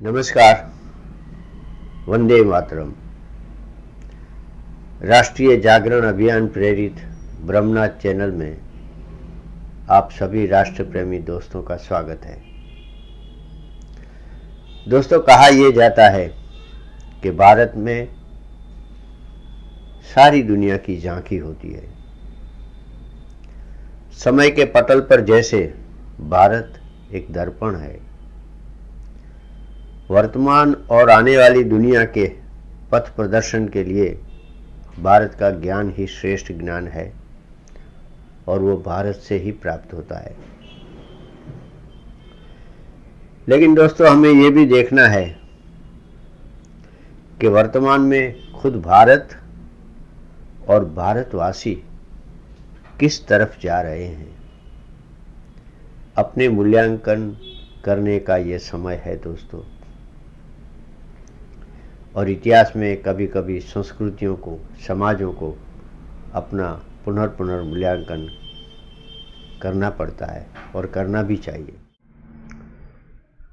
नमस्कार। वंदे मातरम। राष्ट्रीय जागरण अभियान प्रेरित ब्रह्मनाथ चैनल में आप सभी राष्ट्र प्रेमी दोस्तों का स्वागत है। दोस्तों, कहा यह जाता है कि भारत में सारी दुनिया की झांकी होती है। समय के पटल पर जैसे भारत एक दर्पण है। वर्तमान और आने वाली दुनिया के पथ प्रदर्शन के लिए भारत का ज्ञान ही श्रेष्ठ ज्ञान है और वो भारत से ही प्राप्त होता है। लेकिन दोस्तों, हमें ये भी देखना है कि वर्तमान में खुद भारत और भारतवासी किस तरफ जा रहे हैं। अपने मूल्यांकन करने का ये समय है दोस्तों। और इतिहास में कभी कभी संस्कृतियों को, समाजों को अपना पुनर्मूल्यांकन करना पड़ता है और करना भी चाहिए।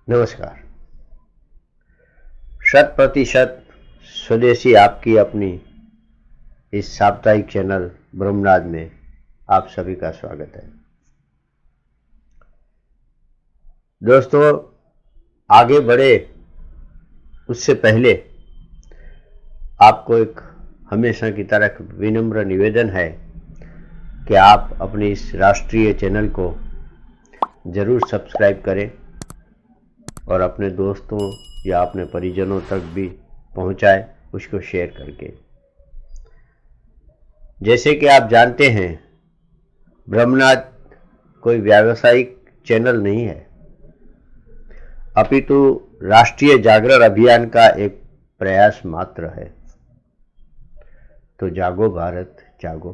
नमस्कार। 100% स्वदेशी आपकी अपनी इस साप्ताहिक चैनल ब्रह्मनाथ में आप सभी का स्वागत है। दोस्तों, आगे बढ़े उससे पहले आपको एक हमेशा की तरह विनम्र निवेदन है कि आप अपने इस राष्ट्रीय चैनल को ज़रूर सब्सक्राइब करें और अपने दोस्तों या अपने परिजनों तक भी पहुंचाएं, उसको शेयर करके। जैसे कि आप जानते हैं, ब्रह्मनाथ कोई व्यावसायिक चैनल नहीं है, अपितु राष्ट्रीय जागरण अभियान का एक प्रयास मात्र है। तो जागो भारत, जागो।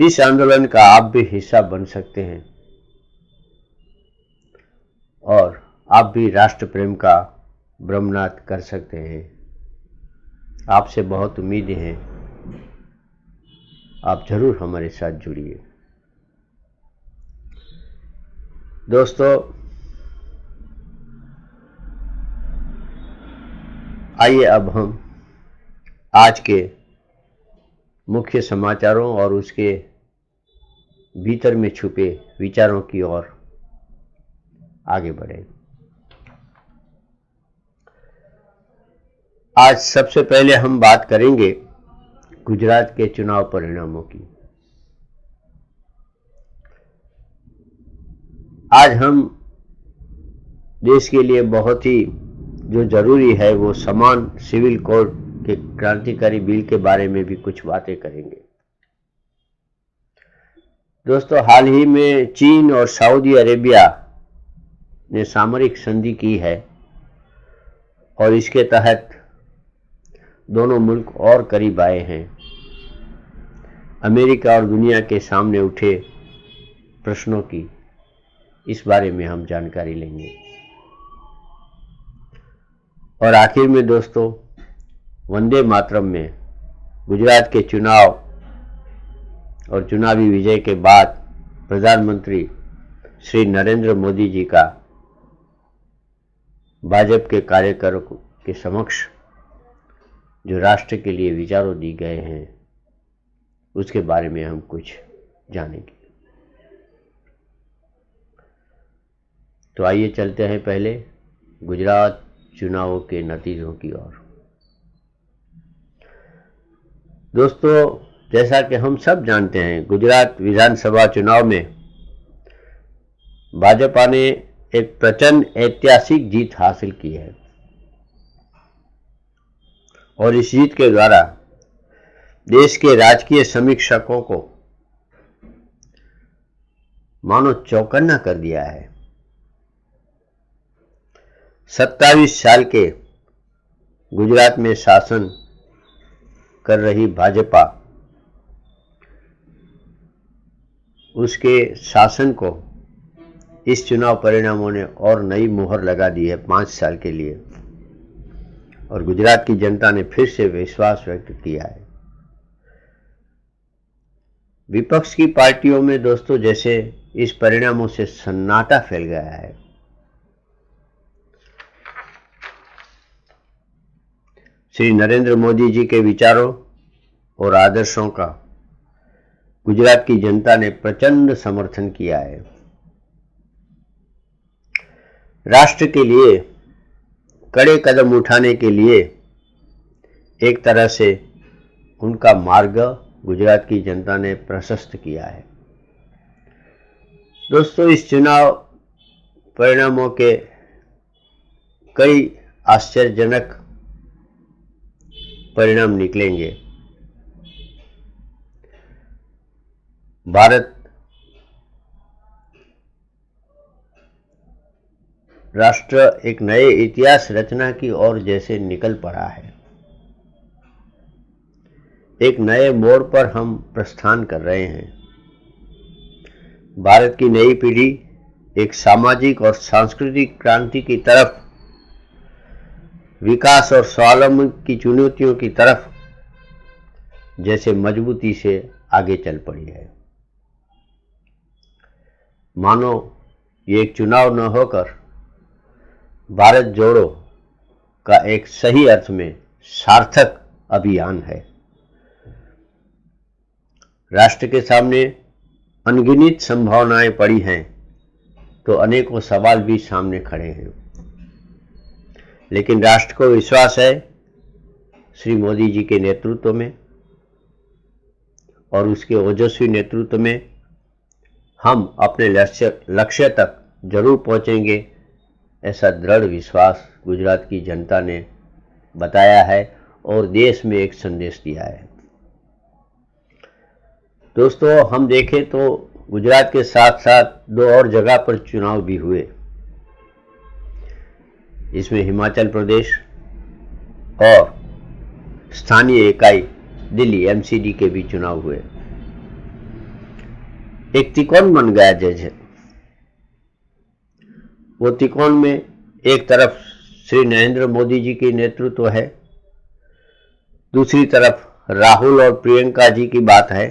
इस आंदोलन का आप भी हिस्सा बन सकते हैं और आप भी राष्ट्र प्रेम का ब्रह्मनाथ कर सकते हैं। आपसे बहुत उम्मीदें हैं, आप जरूर हमारे साथ जुड़िए। दोस्तों, आइए अब हम आज के मुख्य समाचारों और उसके भीतर में छुपे विचारों की ओर आगे बढ़ें। आज सबसे पहले हम बात करेंगे गुजरात के चुनाव परिणामों की। आज हम देश के लिए बहुत ही जो जरूरी है वो समान सिविल कोड के क्रांतिकारी बिल के बारे में भी कुछ बातें करेंगे। दोस्तों, हाल ही में चीन और सऊदी अरेबिया ने सामरिक संधि की है और इसके तहत दोनों मुल्क और करीब आए हैं। अमेरिका और दुनिया के सामने उठे प्रश्नों की इस बारे में हम जानकारी लेंगे। और आखिर में दोस्तों, वंदे मातरम में गुजरात के चुनाव और चुनावी विजय के बाद प्रधानमंत्री श्री नरेंद्र मोदी जी का भाजपा के कार्यकर्ताओं के समक्ष जो राष्ट्र के लिए विचारों दी गए हैं उसके बारे में हम कुछ जानेंगे। तो आइए चलते हैं पहले गुजरात चुनावों के नतीजों की ओर। दोस्तों, जैसा कि हम सब जानते हैं, गुजरात विधानसभा चुनाव में भाजपा ने एक प्रचंड ऐतिहासिक जीत हासिल की है और इस जीत के द्वारा देश के राजकीय समीक्षकों को मानो चौकन्ना कर दिया है। 27 साल के गुजरात में शासन कर रही भाजपा उसके शासन को इस चुनाव परिणामों ने और नई मोहर लगा दी है 5 साल के लिए और गुजरात की जनता ने फिर से विश्वास व्यक्त किया है। विपक्ष की पार्टियों में दोस्तों जैसे इस परिणामों से सन्नाटा फैल गया है। श्री नरेंद्र मोदी जी के विचारों और आदर्शों का गुजरात की जनता ने प्रचंड समर्थन किया है। राष्ट्र के लिए कड़े कदम उठाने के लिए एक तरह से उनका मार्ग गुजरात की जनता ने प्रशस्त किया है। दोस्तों, इस चुनाव परिणामों के कई आश्चर्यजनक परिणाम निकलेंगे। भारत राष्ट्र एक नए इतिहास रचना की ओर जैसे निकल पड़ा है। एक नए मोड़ पर हम प्रस्थान कर रहे हैं। भारत की नई पीढ़ी एक सामाजिक और सांस्कृतिक क्रांति की तरफ, विकास और स्वावलंबन की चुनौतियों की तरफ जैसे मजबूती से आगे चल पड़ी है। मानो ये एक चुनाव न होकर भारत जोड़ो का एक सही अर्थ में सार्थक अभियान है। राष्ट्र के सामने अनगिनत संभावनाएं पड़ी हैं तो अनेकों सवाल भी सामने खड़े हैं, लेकिन राष्ट्र को विश्वास है श्री मोदी जी के नेतृत्व में और उसके ओजस्वी नेतृत्व में हम अपने लक्ष्य तक जरूर पहुंचेंगे। ऐसा दृढ़ विश्वास गुजरात की जनता ने बताया है और देश में एक संदेश दिया है। दोस्तों, हम देखें तो गुजरात के साथ साथ दो और जगह पर चुनाव भी हुए। इसमें हिमाचल प्रदेश और स्थानीय इकाई दिल्ली एमसीडी के भी चुनाव हुए। एक त्रिकोण बन गया जैसे। वो त्रिकोण में एक तरफ श्री नरेंद्र मोदी जी की नेतृत्व है, दूसरी तरफ राहुल और प्रियंका जी की बात है,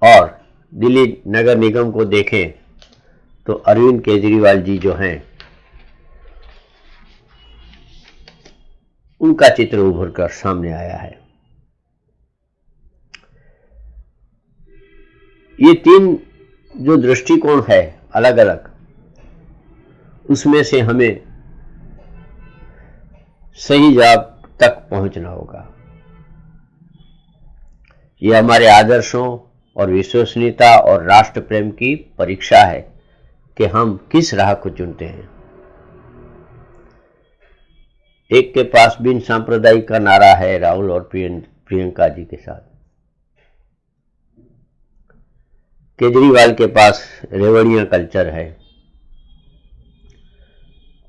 और दिल्ली नगर निगम को देखें तो अरविंद केजरीवाल जी जो हैं उनका चित्र उभर कर सामने आया है। ये तीन जो दृष्टिकोण है अलग अलग, उसमें से हमें सही जवाब तक पहुंचना होगा। ये हमारे आदर्शों और विश्वसनीयता और राष्ट्र प्रेम की परीक्षा है कि हम किस राह को चुनते हैं। एक के पास बिन सांप्रदायिक का नारा है राहुल और प्रियंका जी के साथ, केजरीवाल के पास रेवड़िया कल्चर है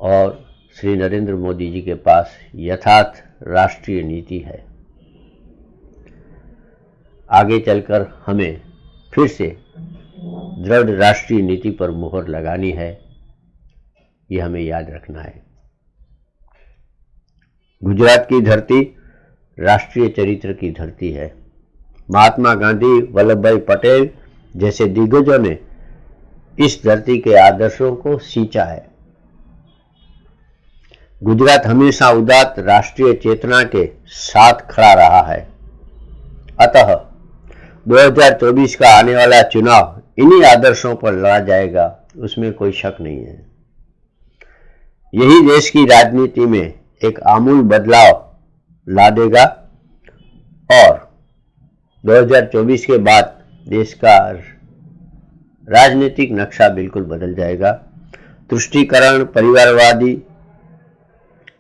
और श्री नरेंद्र मोदी जी के पास यथार्थ राष्ट्रीय नीति है। आगे चलकर हमें फिर से दृढ़ राष्ट्रीय नीति पर मुहर लगानी है, यह हमें याद रखना है। गुजरात की धरती राष्ट्रीय चरित्र की धरती है। महात्मा गांधी, वल्लभ भाई पटेल जैसे दिग्गजों ने इस धरती के आदर्शों को सींचा है। गुजरात हमेशा उदात्त राष्ट्रीय चेतना के साथ खड़ा रहा है। अतः 2024 का आने वाला चुनाव इन्हीं आदर्शों पर लड़ा जाएगा, उसमें कोई शक नहीं है। यही देश की राजनीति में एक आमूल बदलाव ला देगा और 2024 के बाद देश का राजनीतिक नक्शा बिल्कुल बदल जाएगा। तुष्टीकरण, परिवारवादी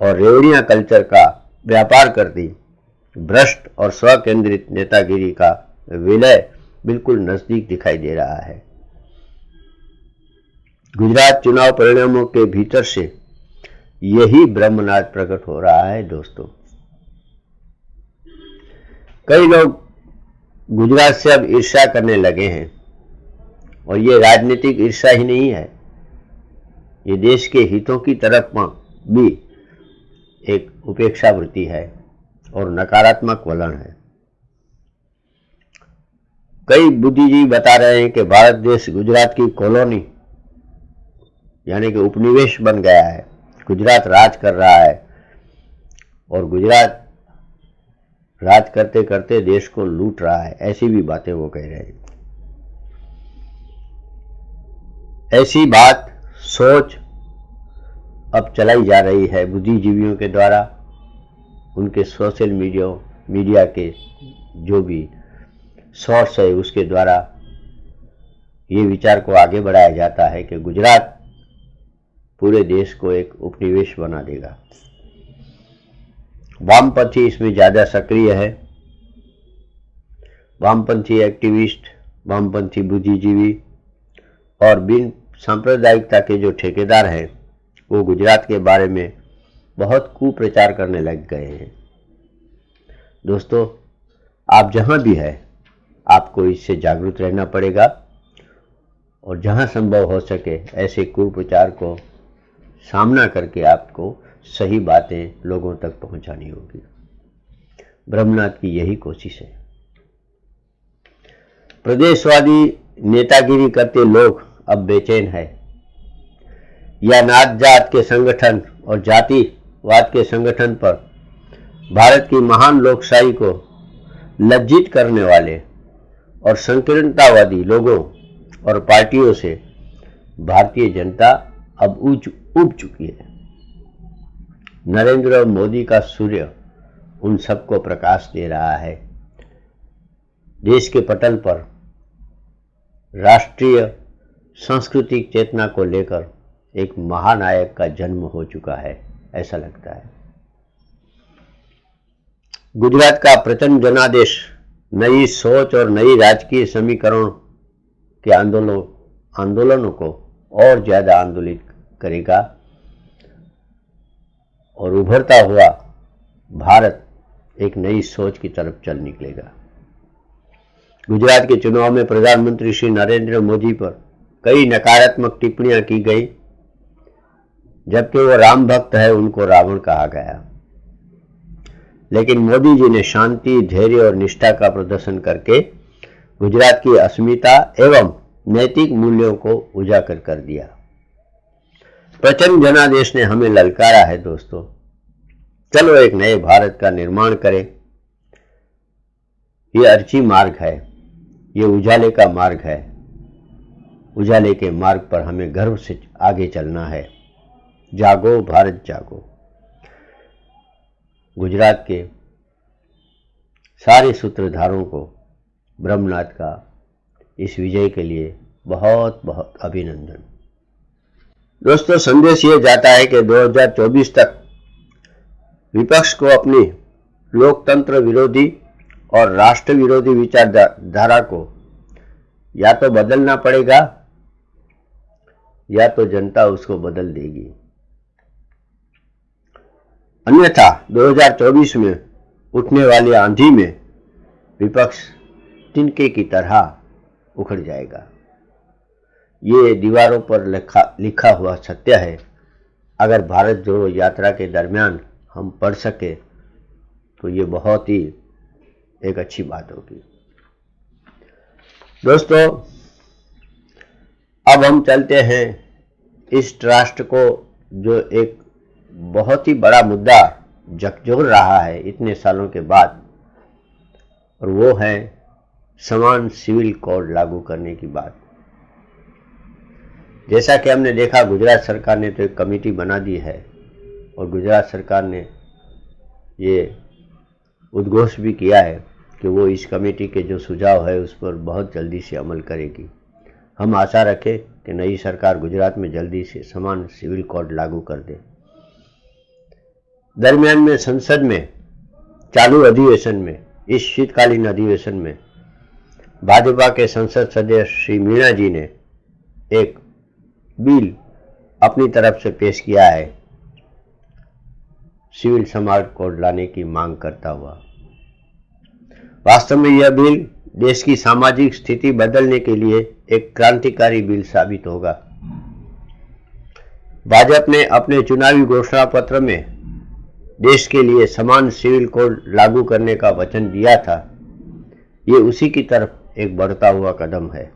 और रेवड़िया कल्चर का व्यापार करती भ्रष्ट और स्वकेंद्रित नेतागिरी का विलय बिल्कुल नजदीक दिखाई दे रहा है। गुजरात चुनाव परिणामों के भीतर से यही ब्रह्मनाद प्रकट हो रहा है। दोस्तों, कई लोग गुजरात से अब ईर्ष्या करने लगे हैं और ये राजनीतिक ईर्ष्या ही नहीं है, ये देश के हितों की तरफ भी एक उपेक्षा वृत्ति है और नकारात्मक वलन है। कई बुद्धिजीवी बता रहे हैं कि भारत देश गुजरात की कॉलोनी यानी कि उपनिवेश बन गया है, गुजरात राज कर रहा है और गुजरात राज करते करते देश को लूट रहा है, ऐसी भी बातें वो कह रहे हैं। ऐसी बात सोच अब चलाई जा रही है बुद्धिजीवियों के द्वारा, उनके सोशल मीडिया के जो भी सोर्स है उसके द्वारा ये विचार को आगे बढ़ाया जाता है कि गुजरात पूरे देश को एक उपनिवेश बना देगा। वामपंथी इसमें ज़्यादा सक्रिय है। वामपंथी एक्टिविस्ट, वामपंथी बुद्धिजीवी और बिन सांप्रदायिकता के जो ठेकेदार हैं वो गुजरात के बारे में बहुत कुप्रचार करने लग गए हैं। दोस्तों, आप जहां भी हैं आपको इससे जागरूक रहना पड़ेगा और जहां संभव हो सके ऐसे कुप्रचार को सामना करके आपको सही बातें लोगों तक पहुंचानी होगी। ब्रह्मनाथ की यही कोशिश है। प्रदेशवादी नेतागिरी करते लोग अब बेचैन है। या नात जात के संगठन और जातिवाद के संगठन पर भारत की महान लोकशाही को लज्जित करने वाले और संकीर्णतावादी लोगों और पार्टियों से भारतीय जनता अब उब चुकी है। नरेंद्र मोदी का सूर्य उन सबको प्रकाश दे रहा है। देश के पटल पर राष्ट्रीय सांस्कृतिक चेतना को लेकर एक महानायक का जन्म हो चुका है, ऐसा लगता है। गुजरात का प्रचंड जनादेश नई सोच और नई राजकीय समीकरण के आंदोलनों को और ज्यादा आंदोलित करेगा और उभरता हुआ भारत एक नई सोच की तरफ चल निकलेगा। गुजरात के चुनाव में प्रधानमंत्री श्री नरेंद्र मोदी पर कई नकारात्मक टिप्पणियां की गई। जबकि वो राम भक्त है, उनको रावण कहा गया। लेकिन मोदी जी ने शांति, धैर्य और निष्ठा का प्रदर्शन करके गुजरात की अस्मिता एवं नैतिक मूल्यों को उजागर कर दिया। प्रचंड जनादेश ने हमें ललकारा है दोस्तों, चलो एक नए भारत का निर्माण करें। ये अर्ची मार्ग है, ये उजाले का मार्ग है। उजाले के मार्ग पर हमें गर्व से आगे चलना है। जागो भारत जागो। गुजरात के सारे सूत्रधारों को ब्रह्मनाथ का इस विजय के लिए बहुत बहुत अभिनंदन। दोस्तों, संदेश ये जाता है कि 2024 तक विपक्ष को अपनी लोकतंत्र विरोधी और राष्ट्र विरोधी विचारधारा को या तो बदलना पड़ेगा या तो जनता उसको बदल देगी। अन्यथा 2024 में उठने वाली आंधी में विपक्ष तिनके की तरह उखड़ जाएगा। ये दीवारों पर लिखा हुआ सत्य है। अगर भारत जोड़ो यात्रा के दरमियान हम पढ़ सके तो ये बहुत ही एक अच्छी बात होगी। दोस्तों, अब हम चलते हैं इस राष्ट्र को जो एक बहुत ही बड़ा मुद्दा झकझोर रहा है इतने सालों के बाद, और वो है समान सिविल कोड लागू करने की बात। जैसा कि हमने देखा, गुजरात सरकार ने तो एक कमेटी बना दी है और गुजरात सरकार ने ये उद्घोष भी किया है कि वो इस कमेटी के जो सुझाव है उस पर बहुत जल्दी से अमल करेगी। हम आशा रखें कि नई सरकार गुजरात में जल्दी से समान सिविल कोड लागू कर दे। दरमियान में संसद में चालू अधिवेशन में, इस शीतकालीन अधिवेशन में भाजपा के संसद सदस्य श्री मीणा जी ने एक बिल अपनी तरफ से पेश किया है, सिविल समाज कोड लाने की मांग करता हुआ। वास्तव में यह बिल देश की सामाजिक स्थिति बदलने के लिए एक क्रांतिकारी बिल साबित होगा। भाजपा ने अपने चुनावी घोषणा पत्र में देश के लिए समान सिविल कोड लागू करने का वचन दिया था। ये उसी की तरफ एक बढ़ता हुआ कदम है।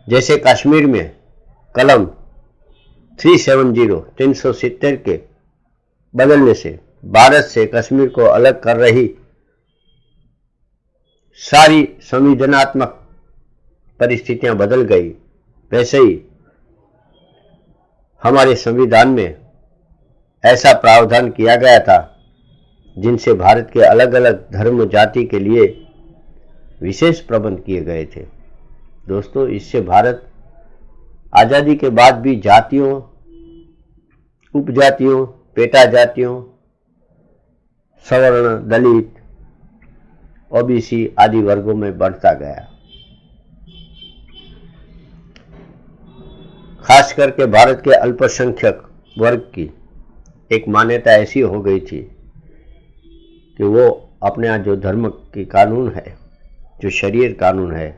जैसे कश्मीर में कलम 370 के बदलने से भारत से कश्मीर को अलग कर रही सारी संविधानात्मक परिस्थितियां बदल गई, वैसे ही हमारे संविधान में ऐसा प्रावधान किया गया था जिनसे भारत के अलग अलग धर्म जाति के लिए विशेष प्रबंध किए गए थे। दोस्तों, इससे भारत आज़ादी के बाद भी जातियों, उपजातियों, पेटा जातियों, सवर्ण, दलित, ओबीसी आदि वर्गों में बढ़ता गया। खास करके भारत के अल्पसंख्यक वर्ग की एक मान्यता ऐसी हो गई थी कि वो अपने यहाँ जो धर्म की कानून है, जो शरीयत कानून है,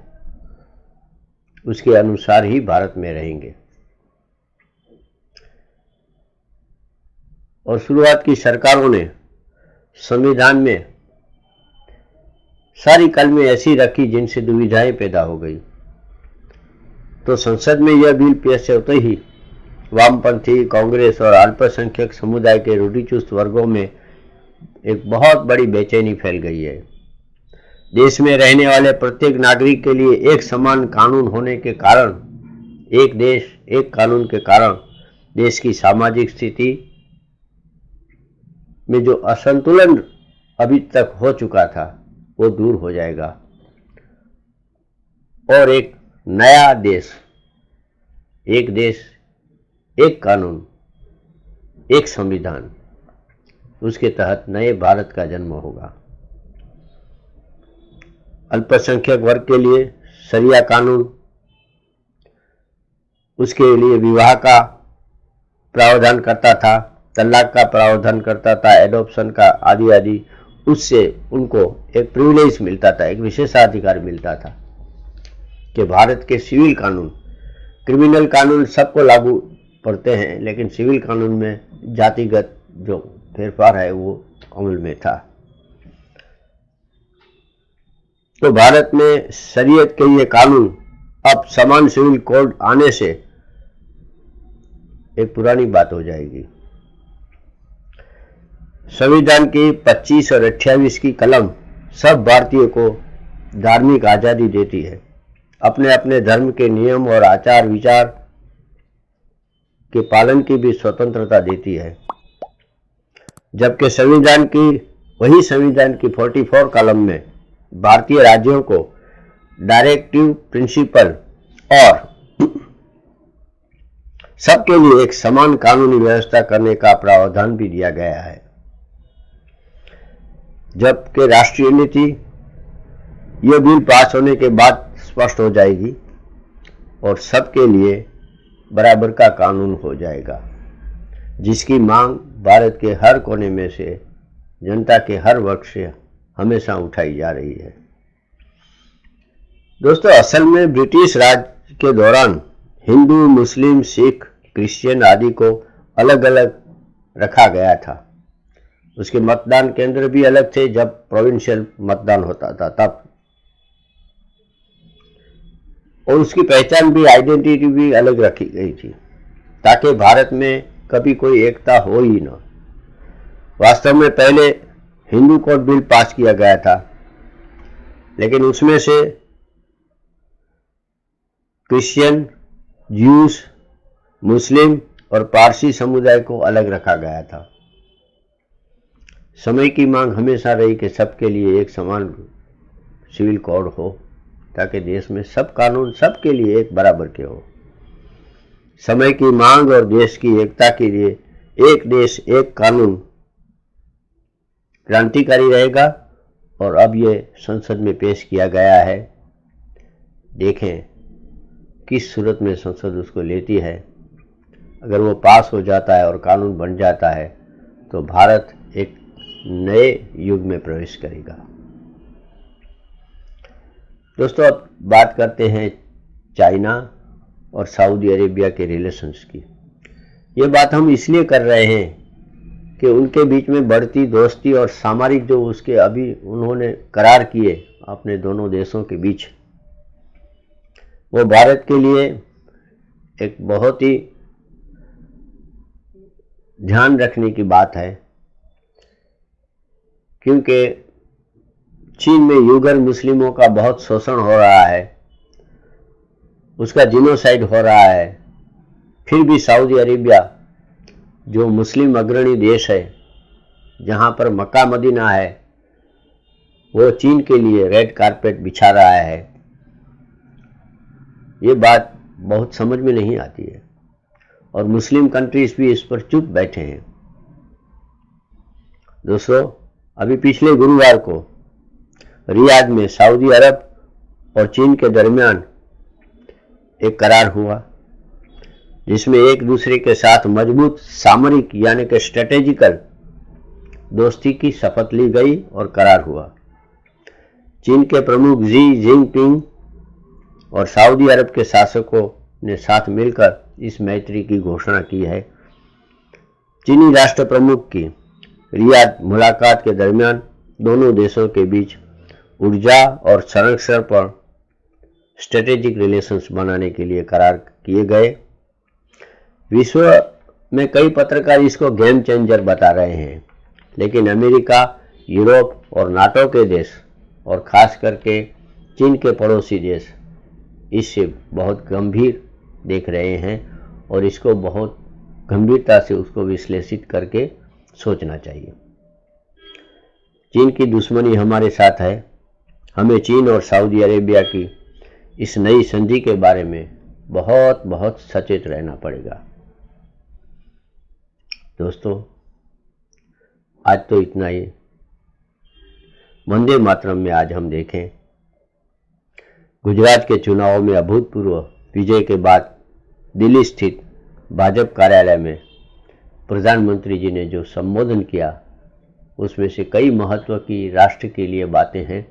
उसके अनुसार ही भारत में रहेंगे। और शुरुआत की सरकारों ने संविधान में सारी कलमें ऐसी रखी जिनसे दुविधाएं पैदा हो गई। तो संसद में यह बिल पेश होते ही वामपंथी, कांग्रेस और अल्पसंख्यक समुदाय के रूढ़िचुस्त वर्गों में एक बहुत बड़ी बेचैनी फैल गई है। देश में रहने वाले प्रत्येक नागरिक के लिए एक समान कानून होने के कारण, एक देश एक कानून के कारण देश की सामाजिक स्थिति में जो असंतुलन अभी तक हो चुका था वो दूर हो जाएगा और एक नया देश, एक देश एक कानून, एक संविधान, उसके तहत नए भारत का जन्म होगा। अल्पसंख्यक वर्ग के लिए शरिया कानून, उसके लिए विवाह का प्रावधान करता था, तलाक का प्रावधान करता था, एडॉप्शन का आदि आदि। उससे उनको एक प्रिविलेज मिलता था, एक विशेषाधिकार मिलता था कि भारत के सिविल कानून, क्रिमिनल कानून सबको लागू पड़ते हैं, लेकिन सिविल कानून में जातिगत जो फेरफार है वो अमल में था। तो भारत में शरीयत के ये कानून अब समान सिविल कोड आने से एक पुरानी बात हो जाएगी। संविधान की 25 और 28 की कलम सब भारतीयों को धार्मिक आजादी देती है, अपने अपने धर्म के नियम और आचार विचार के पालन की भी स्वतंत्रता देती है। जबकि संविधान की 44 कलम में भारतीय राज्यों को डायरेक्टिव प्रिंसिपल और सबके लिए एक समान कानूनी व्यवस्था करने का प्रावधान भी दिया गया है। जबकि राष्ट्रीय नीति यह बिल पास होने के बाद स्पष्ट हो जाएगी और सबके लिए बराबर का कानून हो जाएगा, जिसकी मांग भारत के हर कोने में से, जनता के हर वर्ग से हमेशा उठाई जा रही है। दोस्तों, असल में ब्रिटिश राज के दौरान हिंदू, मुस्लिम, सिख, क्रिश्चियन आदि को अलग अलग रखा गया था। उसके मतदान केंद्र भी अलग थे जब प्रोविंशियल मतदान होता था तब, और उसकी पहचान भी, आइडेंटिटी भी अलग रखी गई थी ताकि भारत में कभी कोई एकता हो ही ना। वास्तव में पहले हिंदू कोड बिल पास किया गया था, लेकिन उसमें से क्रिश्चियन, ज्यूस, मुस्लिम और पारसी समुदाय को अलग रखा गया था। समय की मांग हमेशा रही कि सबके लिए एक समान सिविल कोड हो ताकि देश में सब कानून सबके लिए एक बराबर के हो। समय की मांग और देश की एकता के लिए एक देश एक कानून क्रांतिकारी रहेगा और अब ये संसद में पेश किया गया है। देखें किस सूरत में संसद उसको लेती है। अगर वो पास हो जाता है और कानून बन जाता है तो भारत एक नए युग में प्रवेश करेगा। दोस्तों, अब बात करते हैं चाइना और सऊदी अरेबिया के रिलेशंस की। ये बात हम इसलिए कर रहे हैं कि उनके बीच में बढ़ती दोस्ती और सामरिक जो उसके अभी उन्होंने करार किए अपने दोनों देशों के बीच, वो भारत के लिए एक बहुत ही ध्यान रखने की बात है, क्योंकि चीन में यूगर मुस्लिमों का बहुत शोषण हो रहा है, उसका जिनोसाइड हो रहा है। फिर भी सऊदी अरेबिया जो मुस्लिम अग्रणी देश है, जहां पर मक्का मदीना है, वो चीन के लिए रेड कारपेट बिछा रहा है। ये बात बहुत समझ में नहीं आती है और मुस्लिम कंट्रीज भी इस पर चुप बैठे हैं। दोस्तों, अभी पिछले गुरुवार को रियाद में सऊदी अरब और चीन के दरमियान एक करार हुआ, जिसमें एक दूसरे के साथ मजबूत सामरिक यानी कि स्ट्रेटेजिकल दोस्ती की शपथ ली गई और करार हुआ। चीन के प्रमुख जी जिनपिंग और सऊदी अरब के शासकों ने साथ मिलकर इस मैत्री की घोषणा की है। चीनी राष्ट्र प्रमुख की रियाद मुलाकात के दरमियान दोनों देशों के बीच ऊर्जा और संरक्षण पर स्ट्रेटेजिक रिलेशंस बनाने के लिए करार किए गए। विश्व में कई पत्रकार इसको गेम चेंजर बता रहे हैं, लेकिन अमेरिका, यूरोप और नाटो के देश और खास करके चीन के पड़ोसी देश इससे बहुत गंभीर देख रहे हैं और इसको बहुत गंभीरता से उसको विश्लेषित करके सोचना चाहिए। चीन की दुश्मनी हमारे साथ है। हमें चीन और सऊदी अरेबिया की इस नई संधि के बारे में बहुत बहुत सचेत रहना पड़ेगा। दोस्तों, आज तो इतना ही। वंदे मातरम में आज हम देखें, गुजरात के चुनाव में अभूतपूर्व विजय के बाद दिल्ली स्थित भाजपा कार्यालय में प्रधानमंत्री जी ने जो संबोधन किया, उसमें से कई महत्व की राष्ट्र के लिए बातें हैं।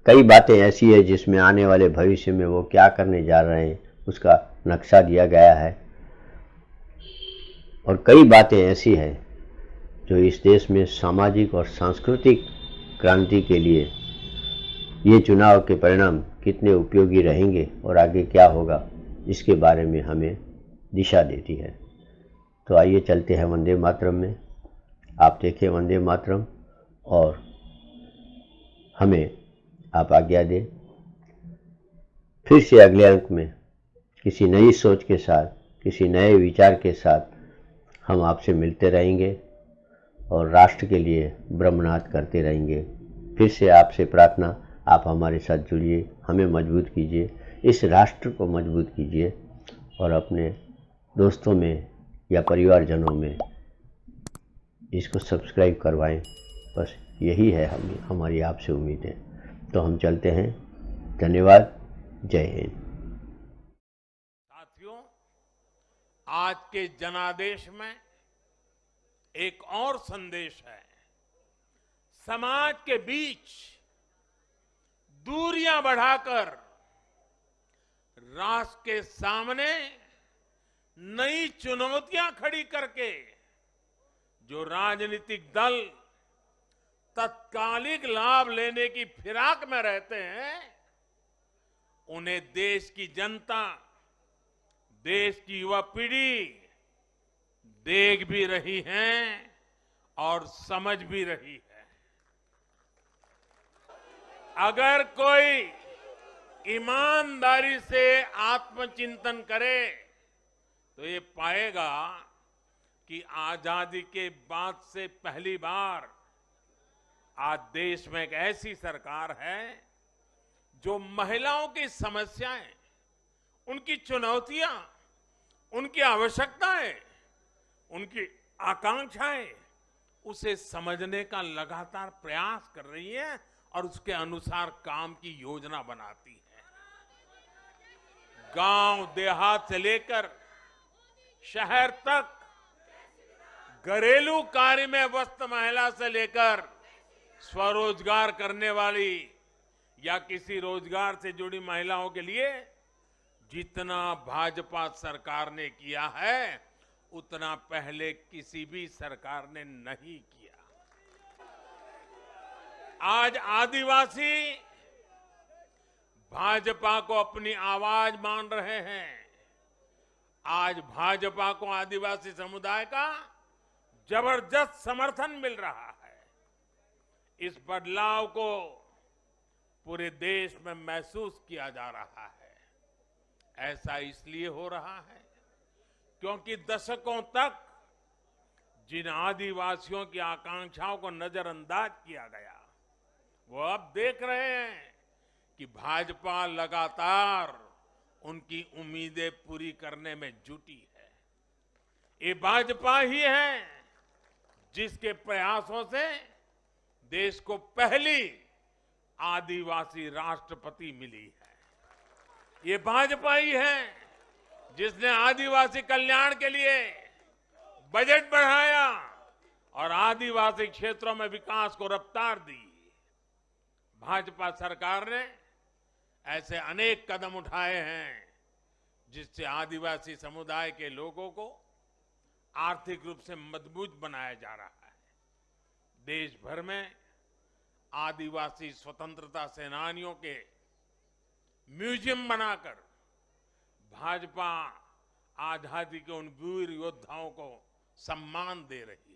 कई बातें ऐसी है जिसमें आने वाले भविष्य में वो क्या करने जा रहे हैं उसका नक्शा दिया गया है, और कई बातें ऐसी हैं जो इस देश में सामाजिक और सांस्कृतिक क्रांति के लिए ये चुनाव के परिणाम कितने उपयोगी रहेंगे और आगे क्या होगा, इसके बारे में हमें दिशा देती है। तो आइए चलते हैं वंदे मातरम में। आप देखें वंदे मातरम और हमें आप आज्ञा दें। फिर से अगले अंक में किसी नई सोच के साथ, किसी नए विचार के साथ हम आपसे मिलते रहेंगे और राष्ट्र के लिए ब्रह्मनाद करते रहेंगे। फिर से आपसे प्रार्थना, आप हमारे साथ जुड़िए, हमें मजबूत कीजिए, इस राष्ट्र को मजबूत कीजिए और अपने दोस्तों में या परिवारजनों में इसको सब्सक्राइब करवाएं। बस यही है हमारी आपसे उम्मीद है। तो हम चलते हैं। धन्यवाद। जय हिंद। साथियों, आज के जनादेश में एक और संदेश है। समाज के बीच दूरियां बढ़ाकर राष्ट्र के सामने नई चुनौतियां खड़ी करके जो राजनीतिक दल तत्कालिक लाभ लेने की फिराक में रहते हैं, उन्हें देश की जनता, देश की युवा पीढ़ी देख भी रही है और समझ भी रही है। अगर कोई ईमानदारी से आत्मचिंतन करे तो ये पाएगा कि आजादी के बाद से पहली बार आज देश में एक ऐसी सरकार है जो महिलाओं की समस्याएं, उनकी चुनौतियां, उनकी आवश्यकताएं, उनकी आकांक्षाएं, उसे समझने का लगातार प्रयास कर रही है और उसके अनुसार काम की योजना बनाती है। गांव देहात से लेकर शहर तक, घरेलू कार्य में व्यस्त महिला से लेकर स्वरोजगार करने वाली या किसी रोजगार से जुड़ी महिलाओं के लिए जितना भाजपा सरकार ने किया है, उतना पहले किसी भी सरकार ने नहीं किया। आज आदिवासी भाजपा को अपनी आवाज मान रहे हैं। आज भाजपा को आदिवासी समुदाय का जबरदस्त समर्थन मिल रहा है। इस बदलाव को पूरे देश में महसूस किया जा रहा है। ऐसा इसलिए हो रहा है क्योंकि दशकों तक जिन आदिवासियों की आकांक्षाओं को नजरअंदाज किया गया, वो अब देख रहे हैं कि भाजपा लगातार उनकी उम्मीदें पूरी करने में जुटी है। ये भाजपा ही है जिसके प्रयासों से देश को पहली आदिवासी राष्ट्रपति मिली है। ये भाजपा ही है जिसने आदिवासी कल्याण के लिए बजट बढ़ाया और आदिवासी क्षेत्रों में विकास को रफ्तार दी। भाजपा सरकार ने ऐसे अनेक कदम उठाए हैं जिससे आदिवासी समुदाय के लोगों को आर्थिक रूप से मजबूत बनाया जा रहा है। देश भर में आदिवासी स्वतंत्रता सेनानियों के म्यूजियम बनाकर भाजपा आजादी के उन वीर योद्धाओं को सम्मान दे रही है।